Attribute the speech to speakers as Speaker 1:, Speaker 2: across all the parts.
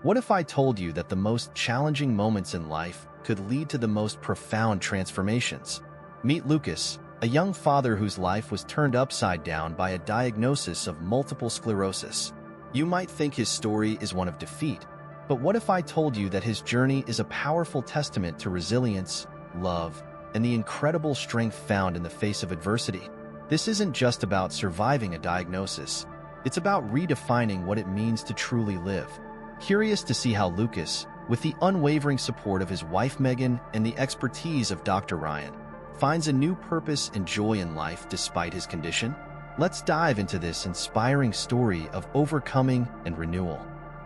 Speaker 1: What if I told you that the most challenging moments in life could lead to the most profound transformations? Meet Lucas, a young father whose life was turned upside down by a diagnosis of multiple sclerosis. You might think his story is one of defeat, but what if I told you that his journey is a powerful testament to resilience, love, and the incredible strength found in the face of adversity? This isn't just about surviving a diagnosis. It's about redefining what it means to truly live. Curious to see how Lucas, with the unwavering support of his wife Megan and the expertise of Dr. Ryan, finds a new purpose and joy in life despite his condition? Let's dive into this inspiring story of overcoming and renewal.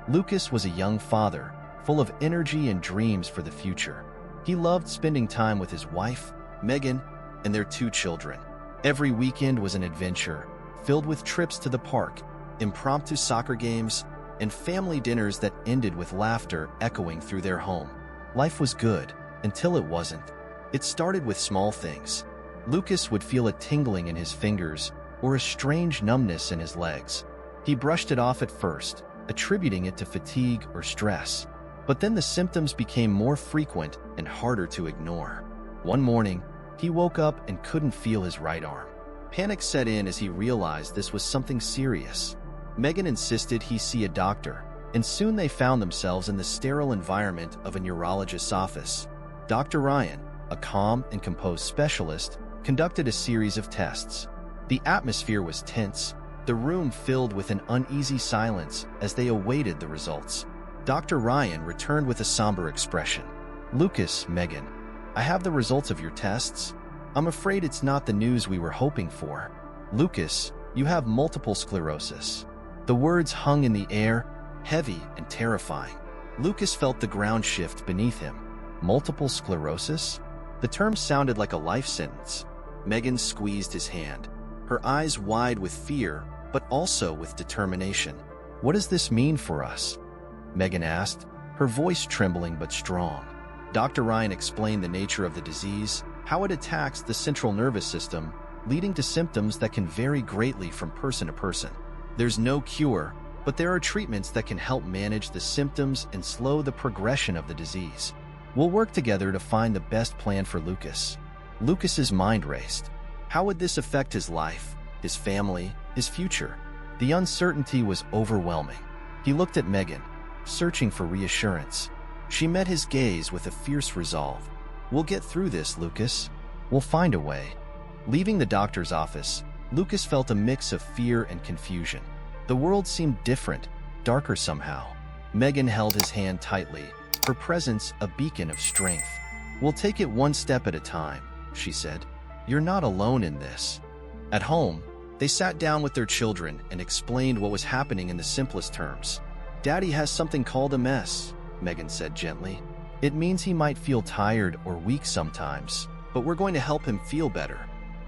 Speaker 1: Lucas was a young father, full of energy and dreams for the future. He loved spending time with his wife, Megan, and their 2 children. Every weekend was an adventure, filled with trips to the park, impromptu soccer games, and family dinners that ended with laughter echoing through their home. Life was good, until it wasn't. It started with small things. Lucas would feel a tingling in his fingers or a strange numbness in his legs. He brushed it off at first, attributing it to fatigue or stress. But then the symptoms became more frequent and harder to ignore. One morning, he woke up and couldn't feel his right arm. Panic set in as he realized this was something serious. Megan insisted he see a doctor, and soon they found themselves in the sterile environment of a neurologist's office. Dr. Ryan, a calm and composed specialist, conducted a series of tests. The atmosphere was tense, the room filled with an uneasy silence as they awaited the results. Dr. Ryan returned with a somber expression. "Lucas, Megan, I have the results of your tests. I'm afraid it's not the news we were hoping for. Lucas, you have multiple sclerosis." The words hung in the air, heavy and terrifying. Lucas felt the ground shift beneath him. Multiple sclerosis? The term sounded like a life sentence. Megan squeezed his hand, her eyes wide with fear, but also with determination. "What does this mean for us?" Megan asked, her voice trembling but strong. Dr. Ryan explained the nature of the disease, how it attacks the central nervous system, leading to symptoms that can vary greatly from person to person. There's no cure, but there are treatments that can help manage the symptoms and slow the progression of the disease. We'll work together to find the best plan for Lucas. Lucas's mind raced. How would this affect his life, his family, his future? The uncertainty was overwhelming. He looked at Megan, searching for reassurance. She met his gaze with a fierce resolve. "We'll get through this, Lucas. We'll find a way." Leaving the doctor's office, Lucas felt a mix of fear and confusion. The world seemed different, darker somehow. Megan held his hand tightly, her presence a beacon of strength. "We'll take it one step at a time," she said. "You're not alone in this." At home, they sat down with their children and explained what was happening in the simplest terms. "Daddy has something called MS," Megan said gently. "It means he might feel tired or weak sometimes, but we're going to help him feel better."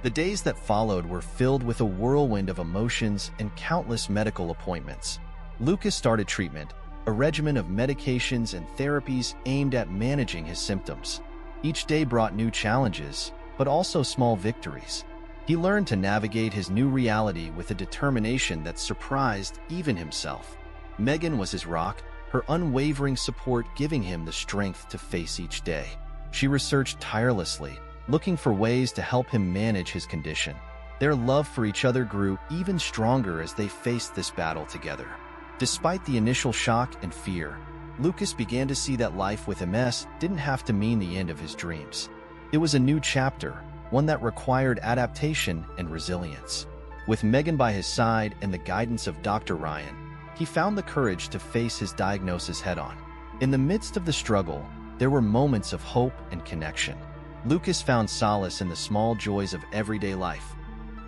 Speaker 1: The days that followed were filled with a whirlwind of emotions and countless medical appointments. Lucas started treatment, a regimen of medications and therapies aimed at managing his symptoms. Each day brought new challenges, but also small victories. He learned to navigate his new reality with a determination that surprised even himself. Megan was his rock, her unwavering support giving him the strength to face each day. She researched tirelessly, looking for ways to help him manage his condition. Their love for each other grew even stronger as they faced this battle together. Despite the initial shock and fear, Lucas began to see that life with MS didn't have to mean the end of his dreams. It was a new chapter, one that required adaptation and resilience. With Megan by his side and the guidance of Dr. Ryan, he found the courage to face his diagnosis head-on. In the midst of the struggle, there were moments of hope and connection. Lucas found solace in the small joys of everyday life,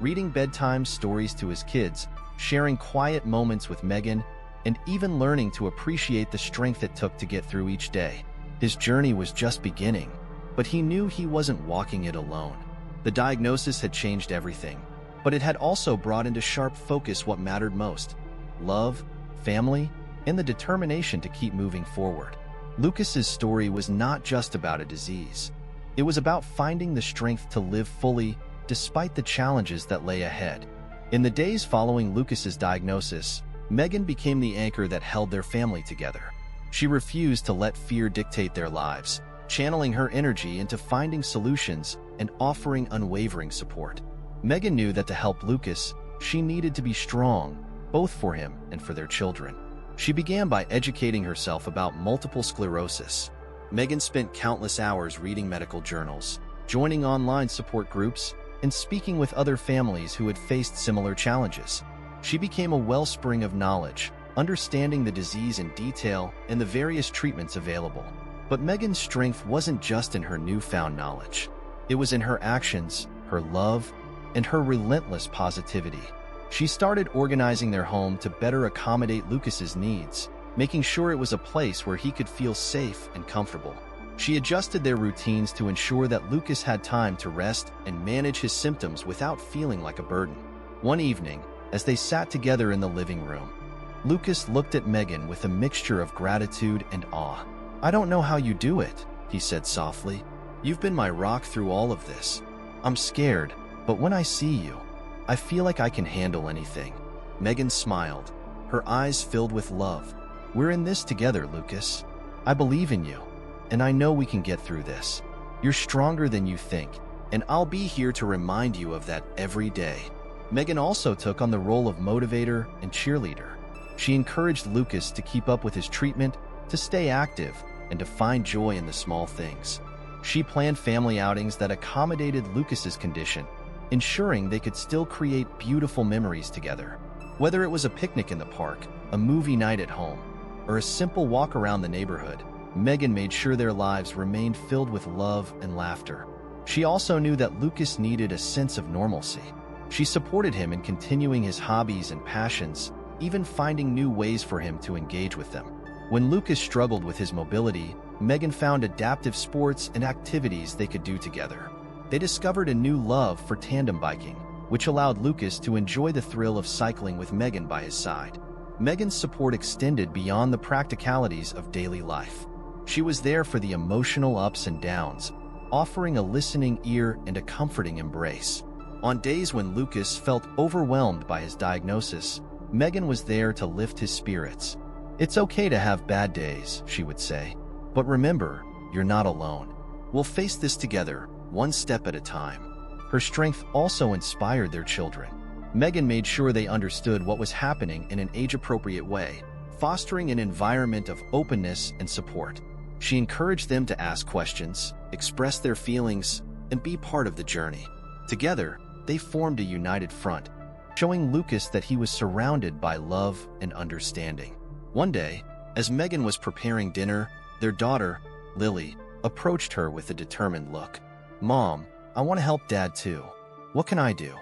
Speaker 1: reading bedtime stories to his kids, sharing quiet moments with Megan, and even learning to appreciate the strength it took to get through each day. His journey was just beginning, but he knew he wasn't walking it alone. The diagnosis had changed everything, but it had also brought into sharp focus what mattered most: love, family, and the determination to keep moving forward. Lucas's story was not just about a disease. It was about finding the strength to live fully despite the challenges that lay ahead. In the days following Lucas's diagnosis, Megan became the anchor that held their family together. She refused to let fear dictate their lives, channeling her energy into finding solutions and offering unwavering support. Megan knew that to help Lucas, she needed to be strong, both for him and for their children. She began by educating herself about multiple sclerosis. Megan spent countless hours reading medical journals, joining online support groups, and speaking with other families who had faced similar challenges. She became a wellspring of knowledge, understanding the disease in detail and the various treatments available. But Megan's strength wasn't just in her newfound knowledge. It was in her actions, her love, and her relentless positivity. She started organizing their home to better accommodate Lucas's needs, making sure it was a place where he could feel safe and comfortable. She adjusted their routines to ensure that Lucas had time to rest and manage his symptoms without feeling like a burden. One evening, as they sat together in the living room, Lucas looked at Megan with a mixture of gratitude and awe. "I don't know how you do it," he said softly. "You've been my rock through all of this. I'm scared, but when I see you, I feel like I can handle anything." Megan smiled, her eyes filled with love. "We're in this together, Lucas. I believe in you, and I know we can get through this. You're stronger than you think, and I'll be here to remind you of that every day." Megan also took on the role of motivator and cheerleader. She encouraged Lucas to keep up with his treatment, to stay active, and to find joy in the small things. She planned family outings that accommodated Lucas's condition, ensuring they could still create beautiful memories together. Whether it was a picnic in the park, a movie night at home, or a simple walk around the neighborhood, Megan made sure their lives remained filled with love and laughter. She also knew that Lucas needed a sense of normalcy. She supported him in continuing his hobbies and passions, even finding new ways for him to engage with them. When Lucas struggled with his mobility, Megan found adaptive sports and activities they could do together. They discovered a new love for tandem biking, which allowed Lucas to enjoy the thrill of cycling with Megan by his side. Megan's support extended beyond the practicalities of daily life. She was there for the emotional ups and downs, offering a listening ear and a comforting embrace. On days when Lucas felt overwhelmed by his diagnosis, Megan was there to lift his spirits. "It's okay to have bad days," she would say, "but remember, you're not alone. We'll face this together, one step at a time." Her strength also inspired their children. Megan made sure they understood what was happening in an age-appropriate way, fostering an environment of openness and support. She encouraged them to ask questions, express their feelings, and be part of the journey. Together, they formed a united front, showing Lucas that he was surrounded by love and understanding. One day, as Megan was preparing dinner, their daughter, Lily, approached her with a determined look. "Mom, I want to help Dad too. What can I do?"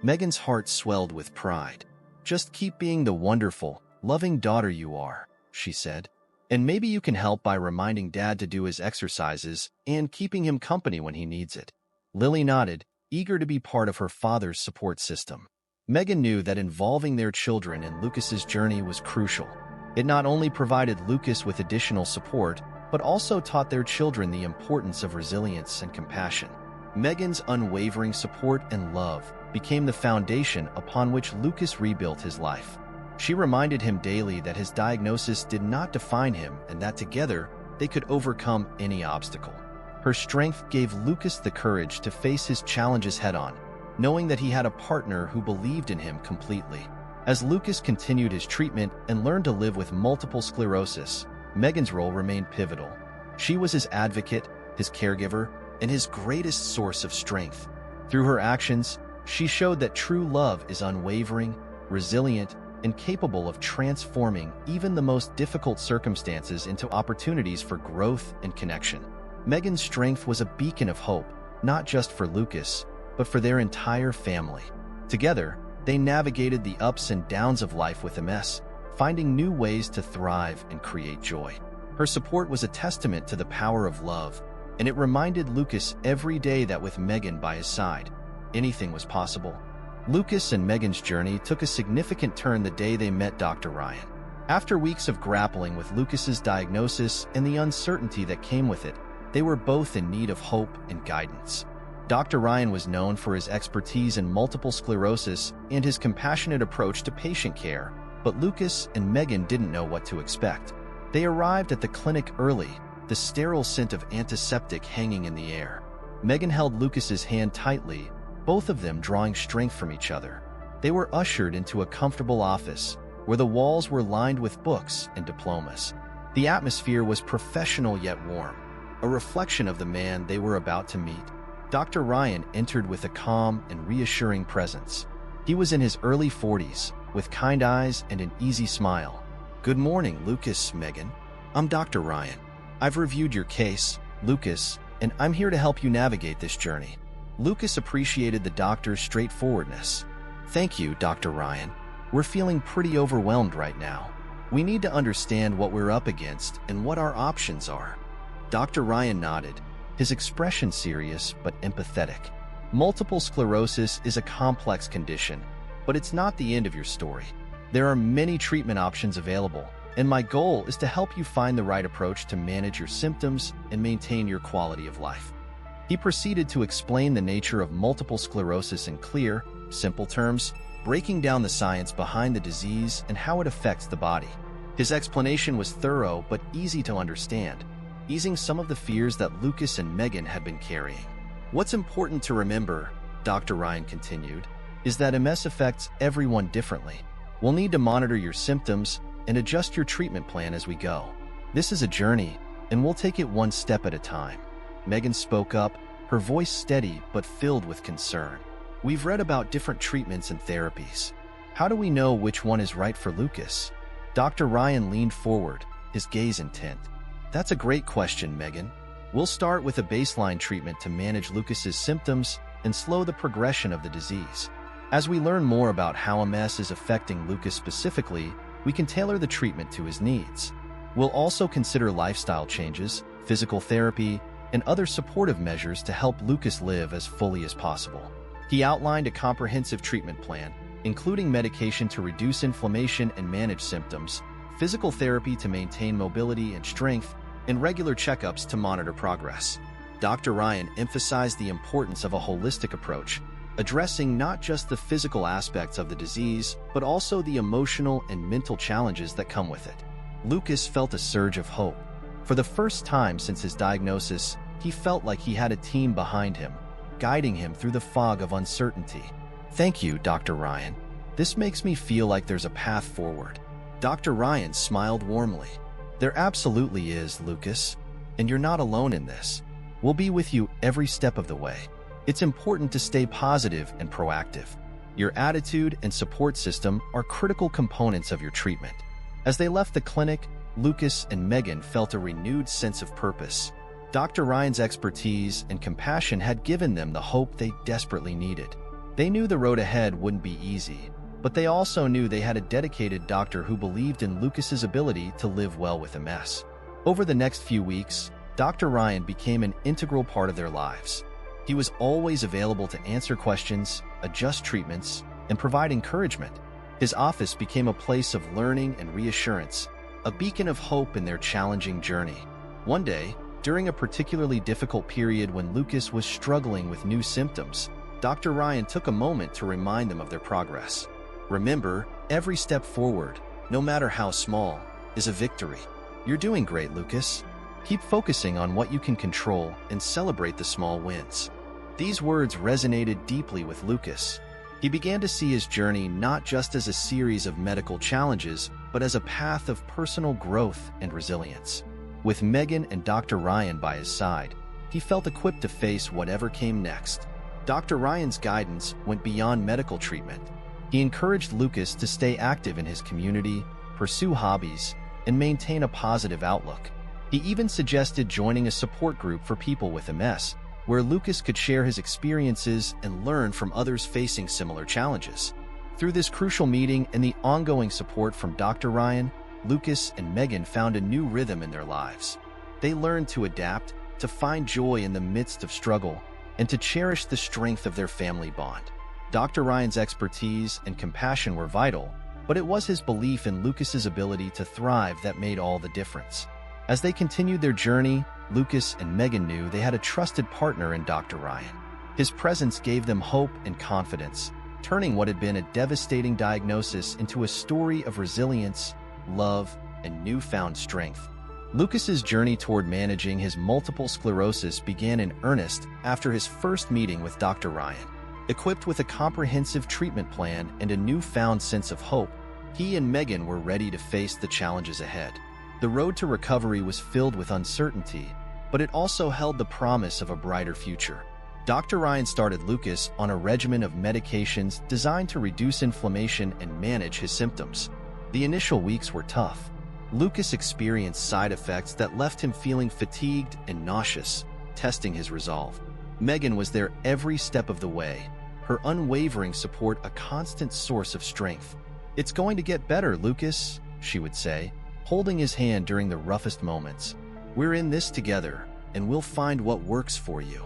Speaker 1: Megan's heart swelled with pride. "Just keep being the wonderful, loving daughter you are," she said. "And maybe you can help by reminding Dad to do his exercises and keeping him company when he needs it." Lily nodded, eager to be part of her father's support system. Megan knew that involving their children in Lucas's journey was crucial. It not only provided Lucas with additional support, but also taught their children the importance of resilience and compassion. Megan's unwavering support and love became the foundation upon which Lucas rebuilt his life. She reminded him daily that his diagnosis did not define him and that together they could overcome any obstacle. Her strength gave Lucas the courage to face his challenges head-on, knowing that he had a partner who believed in him completely. As Lucas continued his treatment and learned to live with multiple sclerosis, Megan's role remained pivotal. She was his advocate, his caregiver, and his greatest source of strength. Through her actions, she showed that true love is unwavering, resilient, and capable of transforming even the most difficult circumstances into opportunities for growth and connection. Megan's strength was a beacon of hope, not just for Lucas, but for their entire family. Together, they navigated the ups and downs of life with MS, finding new ways to thrive and create joy. Her support was a testament to the power of love, and it reminded Lucas every day that with Megan by his side, anything was possible. Lucas and Megan's journey took a significant turn the day they met Dr. Ryan. After weeks of grappling with Lucas's diagnosis and the uncertainty that came with it, they were both in need of hope and guidance. Dr. Ryan was known for his expertise in multiple sclerosis and his compassionate approach to patient care, but Lucas and Megan didn't know what to expect. They arrived at the clinic early, the sterile scent of antiseptic hanging in the air. Megan held Lucas's hand tightly, both of them drawing strength from each other. They were ushered into a comfortable office, where the walls were lined with books and diplomas. The atmosphere was professional yet warm, a reflection of the man they were about to meet. Dr. Ryan entered with a calm and reassuring presence. He was in his early 40s, with kind eyes and an easy smile. "Good morning, Lucas, Megan. I'm Dr. Ryan. I've reviewed your case, Lucas, and I'm here to help you navigate this journey." Lucas appreciated the doctor's straightforwardness. "Thank you, Dr. Ryan. We're feeling pretty overwhelmed right now. We need to understand what we're up against and what our options are." Dr. Ryan nodded, his expression serious but empathetic. Multiple sclerosis is a complex condition, but it's not the end of your story. There are many treatment options available, and my goal is to help you find the right approach to manage your symptoms and maintain your quality of life. He proceeded to explain the nature of multiple sclerosis in clear, simple terms, breaking down the science behind the disease and how it affects the body. His explanation was thorough but easy to understand, easing some of the fears that Lucas and Megan had been carrying. "What's important to remember," Dr. Ryan continued, "is that MS affects everyone differently. We'll need to monitor your symptoms and adjust your treatment plan as we go. This is a journey, and we'll take it one step at a time." Megan spoke up, her voice steady but filled with concern. "We've read about different treatments and therapies. How do we know which one is right for Lucas?" Dr. Ryan leaned forward, his gaze intent. "That's a great question, Megan. We'll start with a baseline treatment to manage Lucas's symptoms and slow the progression of the disease. As we learn more about how MS is affecting Lucas specifically, we can tailor the treatment to his needs. We'll also consider lifestyle changes, physical therapy, and other supportive measures to help Lucas live as fully as possible." He outlined a comprehensive treatment plan, including medication to reduce inflammation and manage symptoms, physical therapy to maintain mobility and strength, and regular checkups to monitor progress. Dr. Ryan emphasized the importance of a holistic approach, addressing not just the physical aspects of the disease, but also the emotional and mental challenges that come with it. Lucas felt a surge of hope. For the first time since his diagnosis, he felt like he had a team behind him, guiding him through the fog of uncertainty. "Thank you, Dr. Ryan. This makes me feel like there's a path forward." Dr. Ryan smiled warmly. "There absolutely is, Lucas, and you're not alone in this. We'll be with you every step of the way. It's important to stay positive and proactive. Your attitude and support system are critical components of your treatment." As they left the clinic, Lucas and Megan felt a renewed sense of purpose. Dr. Ryan's expertise and compassion had given them the hope they desperately needed. They knew the road ahead wouldn't be easy, but they also knew they had a dedicated doctor who believed in Lucas's ability to live well with MS. Over the next few weeks, Dr. Ryan became an integral part of their lives. He was always available to answer questions, adjust treatments, and provide encouragement. His office became a place of learning and reassurance, a beacon of hope in their challenging journey. One day, during a particularly difficult period when Lucas was struggling with new symptoms, Dr. Ryan took a moment to remind them of their progress. "Remember, every step forward, no matter how small, is a victory. You're doing great, Lucas. Keep focusing on what you can control and celebrate the small wins." These words resonated deeply with Lucas. He began to see his journey not just as a series of medical challenges, but as a path of personal growth and resilience. With Megan and Dr. Ryan by his side, he felt equipped to face whatever came next. Dr. Ryan's guidance went beyond medical treatment. He encouraged Lucas to stay active in his community, pursue hobbies, and maintain a positive outlook. He even suggested joining a support group for people with MS, where Lucas could share his experiences and learn from others facing similar challenges. Through this crucial meeting and the ongoing support from Dr. Ryan, Lucas and Megan found a new rhythm in their lives. They learned to adapt, to find joy in the midst of struggle, and to cherish the strength of their family bond. Dr. Ryan's expertise and compassion were vital, but it was his belief in Lucas's ability to thrive that made all the difference. As they continued their journey, Lucas and Megan knew they had a trusted partner in Dr. Ryan. His presence gave them hope and confidence, turning what had been a devastating diagnosis into a story of resilience, love, and newfound strength. Lucas's journey toward managing his multiple sclerosis began in earnest after his first meeting with Dr. Ryan. Equipped with a comprehensive treatment plan and a newfound sense of hope, he and Megan were ready to face the challenges ahead. The road to recovery was filled with uncertainty, but it also held the promise of a brighter future. Dr. Ryan started Lucas on a regimen of medications designed to reduce inflammation and manage his symptoms. The initial weeks were tough. Lucas experienced side effects that left him feeling fatigued and nauseous, testing his resolve. Megan was there every step of the way, her unwavering support a constant source of strength. "It's going to get better, Lucas," she would say, holding his hand during the roughest moments. "We're in this together, and we'll find what works for you."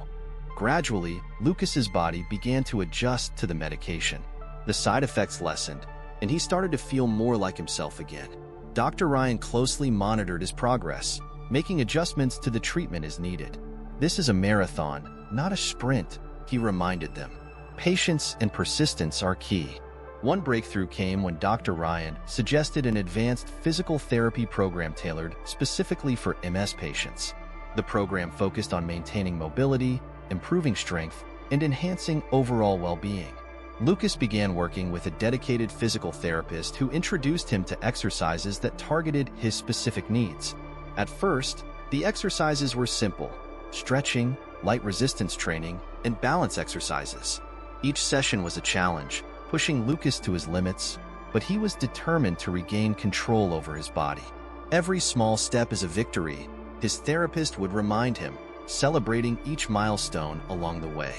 Speaker 1: Gradually, Lucas's body began to adjust to the medication. The side effects lessened, and he started to feel more like himself again. Dr. Ryan closely monitored his progress, making adjustments to the treatment as needed. "This is a marathon, not a sprint," he reminded them. "Patience and persistence are key." One breakthrough came when Dr. Ryan suggested an advanced physical therapy program tailored specifically for MS patients. The program focused on maintaining mobility, improving strength, and enhancing overall well-being. Lucas began working with a dedicated physical therapist who introduced him to exercises that targeted his specific needs. At first, the exercises were simple: stretching, light resistance training, and balance exercises. Each session was a challenge, pushing Lucas to his limits, but he was determined to regain control over his body. "Every small step is a victory," his therapist would remind him, celebrating each milestone along the way.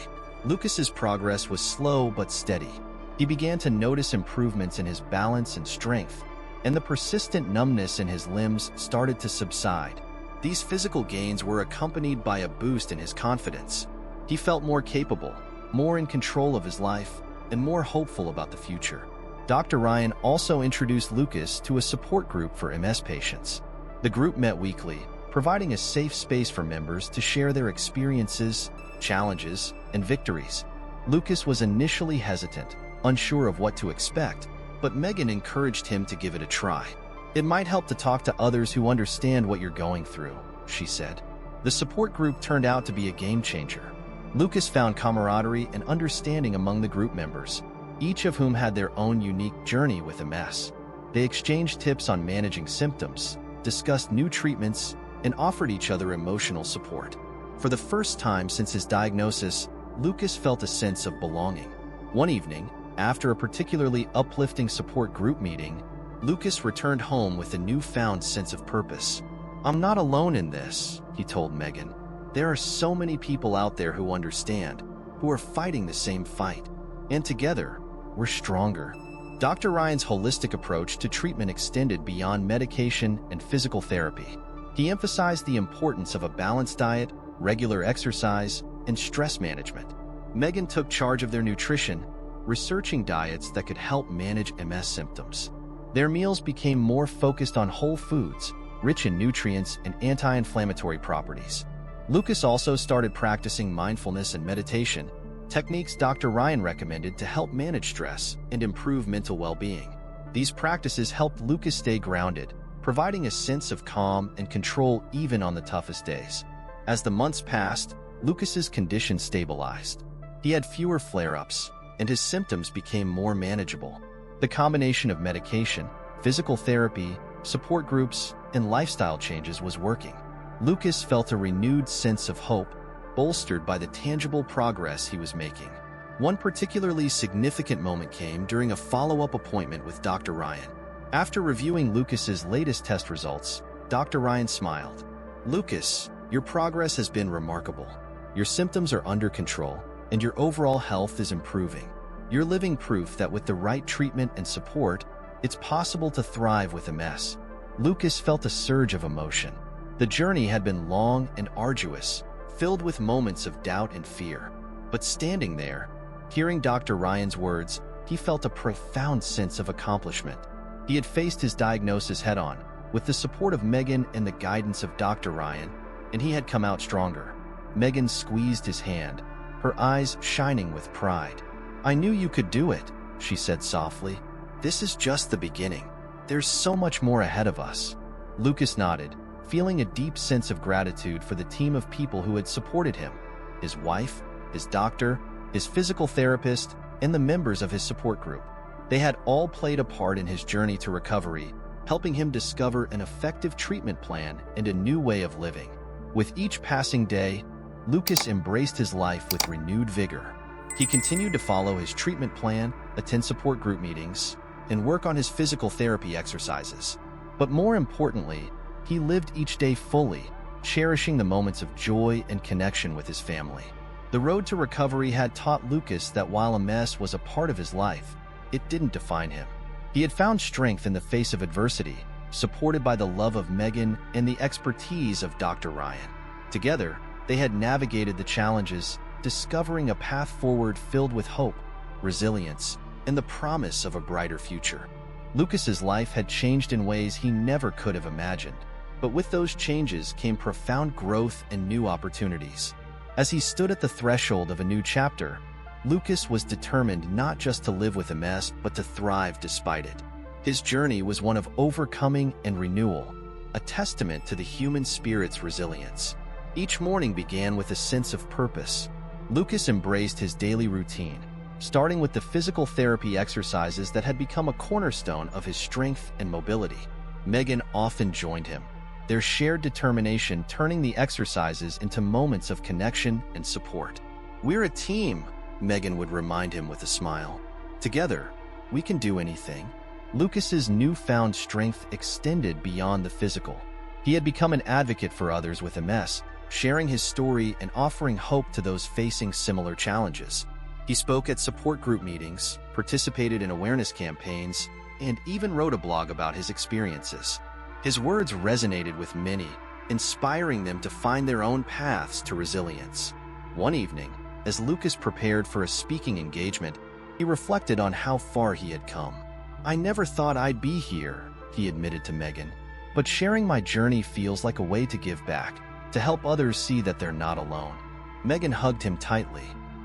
Speaker 1: Lucas's progress was slow but steady. He began to notice improvements in his balance and strength, and the persistent numbness in his limbs started to subside. These physical gains were accompanied by a boost in his confidence. He felt more capable, more in control of his life, and more hopeful about the future. Dr. Ryan also introduced Lucas to a support group for MS patients. The group met weekly, providing a safe space for members to share their experiences, challenges, and victories. Lucas was initially hesitant, unsure of what to expect, but Megan encouraged him to give it a try. "It might help to talk to others who understand what you're going through," she said. The support group turned out to be a game changer. Lucas found camaraderie and understanding among the group members, each of whom had their own unique journey with MS. They exchanged tips on managing symptoms, discussed new treatments, and offered each other emotional support. For the first time since his diagnosis, Lucas felt a sense of belonging. One evening, after a particularly uplifting support group meeting, Lucas returned home with a newfound sense of purpose. "I'm not alone in this," he told Megan. "There are so many people out there who understand, who are fighting the same fight. And together, we're stronger." Dr. Ryan's holistic approach to treatment extended beyond medication and physical therapy. He emphasized the importance of a balanced diet, regular exercise, and stress management. Megan took charge of their nutrition, researching diets that could help manage MS symptoms. Their meals became more focused on whole foods, rich in nutrients and anti-inflammatory properties. Lucas also started practicing mindfulness and meditation, techniques Dr. Ryan recommended to help manage stress and improve mental well-being. These practices helped Lucas stay grounded, providing a sense of calm and control even on the toughest days. As the months passed, Lucas's condition stabilized. He had fewer flare-ups, and his symptoms became more manageable. The combination of medication, physical therapy, support groups, and lifestyle changes was working. Lucas felt a renewed sense of hope, bolstered by the tangible progress he was making. One particularly significant moment came during a follow-up appointment with Dr. Ryan. After reviewing Lucas's latest test results, Dr. Ryan smiled. "Lucas, your progress has been remarkable. Your symptoms are under control, and your overall health is improving. You're living proof that with the right treatment and support, it's possible to thrive with MS." Lucas felt a surge of emotion. The journey had been long and arduous, filled with moments of doubt and fear. But standing there, hearing Dr. Ryan's words, he felt a profound sense of accomplishment. He had faced his diagnosis head-on, with the support of Megan and the guidance of Dr. Ryan, and he had come out stronger. Megan squeezed his hand, her eyes shining with pride. "I knew you could do it," she said softly. "This is just the beginning. There's so much more ahead of us." Lucas nodded, feeling a deep sense of gratitude for the team of people who had supported him: his wife, his doctor, his physical therapist, and the members of his support group. They had all played a part in his journey to recovery, helping him discover an effective treatment plan and a new way of living. With each passing day, Lucas embraced his life with renewed vigor. He continued to follow his treatment plan, attend support group meetings, and work on his physical therapy exercises. But more importantly, he lived each day fully, cherishing the moments of joy and connection with his family. The road to recovery had taught Lucas that while a mess was a part of his life, it didn't define him. He had found strength in the face of adversity, supported by the love of Megan and the expertise of Dr. Ryan. Together, they had navigated the challenges, discovering a path forward filled with hope, resilience, and the promise of a brighter future. Lucas's life had changed in ways he never could have imagined, but with those changes came profound growth and new opportunities. As he stood at the threshold of a new chapter, Lucas was determined not just to live with MS, but to thrive despite it. His journey was one of overcoming and renewal, a testament to the human spirit's resilience. Each morning began with a sense of purpose. Lucas embraced his daily routine, starting with the physical therapy exercises that had become a cornerstone of his strength and mobility. Megan often joined him, their shared determination turning the exercises into moments of connection and support. "We're a team," Megan would remind him with a smile. "Together, we can do anything." Lucas's newfound strength extended beyond the physical. He had become an advocate for others with MS, sharing his story and offering hope to those facing similar challenges. He spoke at support group meetings, participated in awareness campaigns, and even wrote a blog about his experiences. His words resonated with many, inspiring them to find their own paths to resilience. One evening, as Lucas prepared for a speaking engagement, he reflected on how far he had come. "I never thought I'd be here," he admitted to Megan, "but sharing my journey feels like a way to give back, to help others see that they're not alone." Megan hugged him tightly.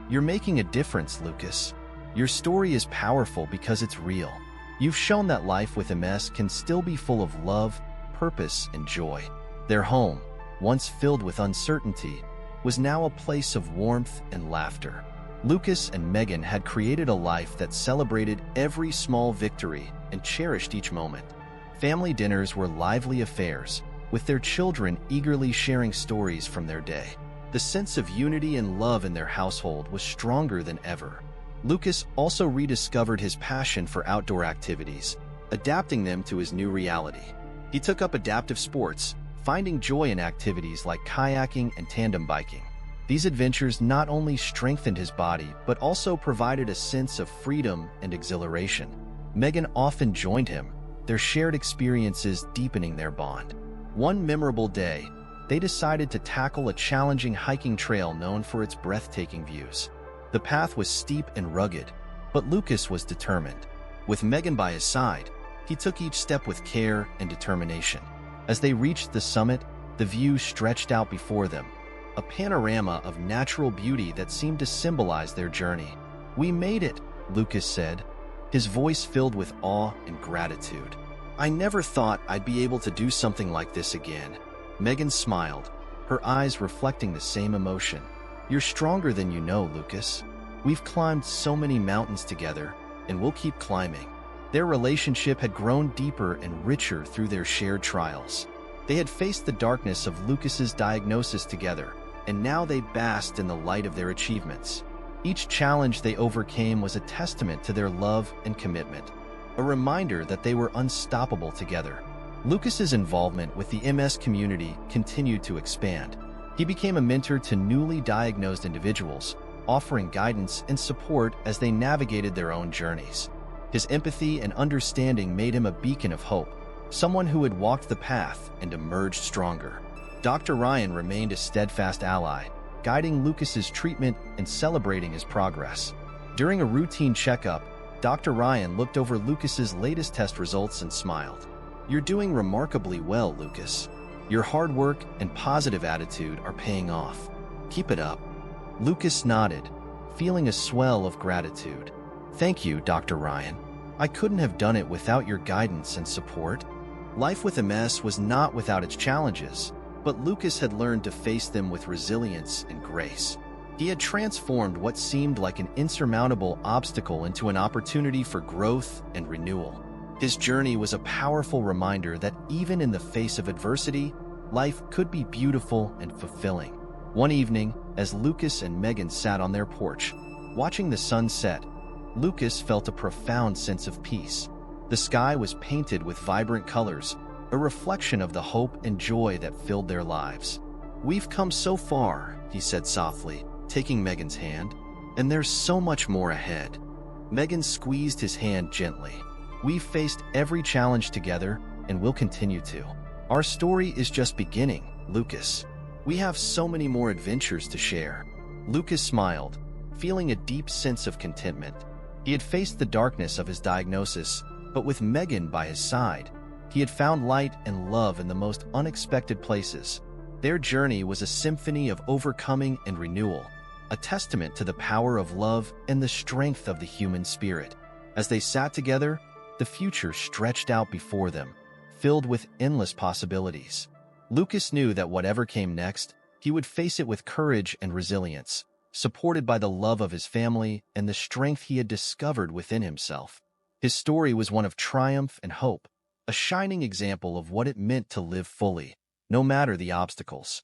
Speaker 1: "You're making a difference, Lucas. Your story is powerful because it's real. You've shown that life with MS can still be full of love, purpose, and joy." Their home, once filled with uncertainty, was now a place of warmth and laughter. Lucas and Megan had created a life that celebrated every small victory and cherished each moment. Family dinners were lively affairs, with their children eagerly sharing stories from their day. The sense of unity and love in their household was stronger than ever. Lucas also rediscovered his passion for outdoor activities, adapting them to his new reality. He took up adaptive sports, finding joy in activities like kayaking and tandem biking. These adventures not only strengthened his body, but also provided a sense of freedom and exhilaration. Megan often joined him, their shared experiences deepening their bond. One memorable day, they decided to tackle a challenging hiking trail known for its breathtaking views. The path was steep and rugged, but Lucas was determined. With Megan by his side, he took each step with care and determination. As they reached the summit, the view stretched out before them, a panorama of natural beauty that seemed to symbolize their journey. "We made it," Lucas said, his voice filled with awe and gratitude. "I never thought I'd be able to do something like this again." Megan smiled, her eyes reflecting the same emotion. "You're stronger than you know, Lucas. We've climbed so many mountains together, and we'll keep climbing." Their relationship had grown deeper and richer through their shared trials. They had faced the darkness of Lucas's diagnosis together, and now they basked in the light of their achievements. Each challenge they overcame was a testament to their love and commitment, a reminder that they were unstoppable together. Lucas's involvement with the MS community continued to expand. He became a mentor to newly diagnosed individuals, offering guidance and support as they navigated their own journeys. His empathy and understanding made him a beacon of hope, someone who had walked the path and emerged stronger. Dr. Ryan remained a steadfast ally, guiding Lucas's treatment and celebrating his progress. During a routine checkup, Dr. Ryan looked over Lucas's latest test results and smiled. "You're doing remarkably well, Lucas. Your hard work and positive attitude are paying off. Keep it up." Lucas nodded, feeling a swell of gratitude. "Thank you, Dr. Ryan. I couldn't have done it without your guidance and support." Life with MS was not without its challenges, but Lucas had learned to face them with resilience and grace. He had transformed what seemed like an insurmountable obstacle into an opportunity for growth and renewal. His journey was a powerful reminder that even in the face of adversity, life could be beautiful and fulfilling. One evening, as Lucas and Megan sat on their porch, watching the sun set, Lucas felt a profound sense of peace. The sky was painted with vibrant colors, a reflection of the hope and joy that filled their lives. "We've come so far," he said softly, taking Megan's hand, "and there's so much more ahead." Megan squeezed his hand gently. "We've faced every challenge together, and we'll continue to. Our story is just beginning, Lucas. We have so many more adventures to share." Lucas smiled, feeling a deep sense of contentment. He had faced the darkness of his diagnosis, but with Megan by his side, he had found light and love in the most unexpected places. Their journey was a symphony of overcoming and renewal, a testament to the power of love and the strength of the human spirit. As they sat together, the future stretched out before them, filled with endless possibilities. Lucas knew that whatever came next, he would face it with courage and resilience, supported by the love of his family and the strength he had discovered within himself. His story was one of triumph and hope, a shining example of what it meant to live fully, no matter the obstacles.